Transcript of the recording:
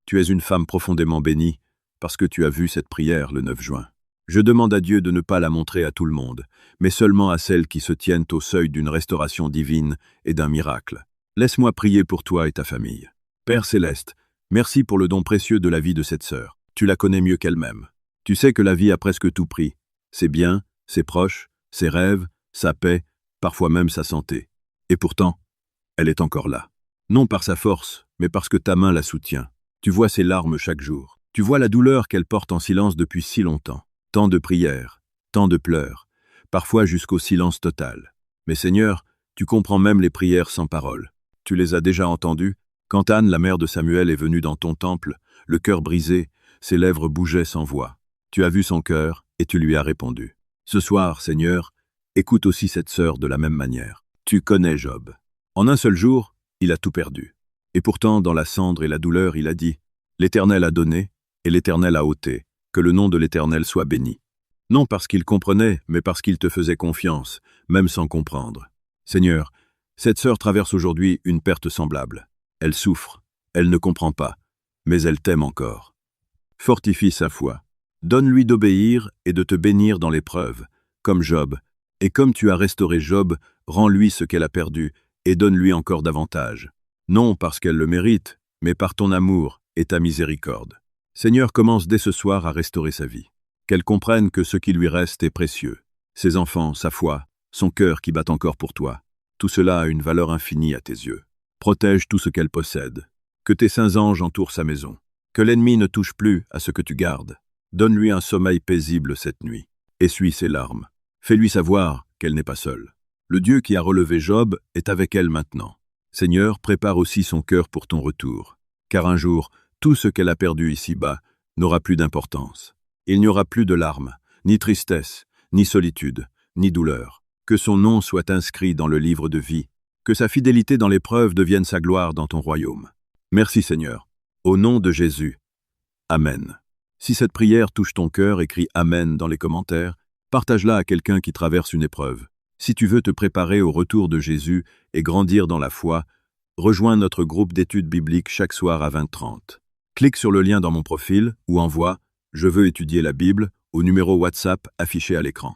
Tu es une femme profondément bénie, parce que tu as vu cette prière le 9 juin. Je demande à Dieu de ne pas la montrer à tout le monde, mais seulement à celles qui se tiennent au seuil d'une restauration divine et d'un miracle. Laisse-moi prier pour toi et ta famille. Père Céleste, merci pour le don précieux de la vie de cette sœur. Tu la connais mieux qu'elle-même. Tu sais que la vie a presque tout pris. Ses biens, ses proches, ses rêves, sa paix, parfois même sa santé. Et pourtant, elle est encore là. Non par sa force, mais parce que ta main la soutient. Tu vois ses larmes chaque jour. Tu vois la douleur qu'elle porte en silence depuis si longtemps. Tant de prières, tant de pleurs, parfois jusqu'au silence total. Mais Seigneur, tu comprends même les prières sans parole. Tu les as déjà entendues. Quand Anne, la mère de Samuel, est venue dans ton temple, le cœur brisé, ses lèvres bougeaient sans voix. Tu as vu son cœur et tu lui as répondu. Ce soir, Seigneur, écoute aussi cette sœur de la même manière. Tu connais Job. En un seul jour, il a tout perdu. Et pourtant, dans la cendre et la douleur, il a dit « L'Éternel a donné et l'Éternel a ôté. Que le nom de l'Éternel soit béni. » Non parce qu'il comprenait, mais parce qu'il te faisait confiance, même sans comprendre. Seigneur, cette sœur traverse aujourd'hui une perte semblable. Elle souffre, elle ne comprend pas, mais elle t'aime encore. Fortifie sa foi. Donne-lui d'obéir et de te bénir dans l'épreuve, comme Job. Et comme tu as restauré Job, rends-lui ce qu'elle a perdu et donne-lui encore davantage. Non parce qu'elle le mérite, mais par ton amour et ta miséricorde. Seigneur, commence dès ce soir à restaurer sa vie. Qu'elle comprenne que ce qui lui reste est précieux. Ses enfants, sa foi, son cœur qui bat encore pour toi. Tout cela a une valeur infinie à tes yeux. Protège tout ce qu'elle possède. Que tes saints anges entourent sa maison. Que l'ennemi ne touche plus à ce que tu gardes. Donne-lui un sommeil paisible cette nuit. Essuie ses larmes. Fais-lui savoir qu'elle n'est pas seule. Le Dieu qui a relevé Job est avec elle maintenant. Seigneur, prépare aussi son cœur pour ton retour. Car un jour, tout ce qu'elle a perdu ici-bas n'aura plus d'importance. Il n'y aura plus de larmes, ni tristesse, ni solitude, ni douleur. Que son nom soit inscrit dans le livre de vie. Que sa fidélité dans l'épreuve devienne sa gloire dans ton royaume. Merci Seigneur. Au nom de Jésus. Amen. Si cette prière touche ton cœur, écris Amen dans les commentaires. Partage-la à quelqu'un qui traverse une épreuve. Si tu veux te préparer au retour de Jésus et grandir dans la foi, rejoins notre groupe d'études bibliques chaque soir à 20h30. Clique sur le lien dans mon profil ou envoie « Je veux étudier la Bible » au numéro WhatsApp affiché à l'écran.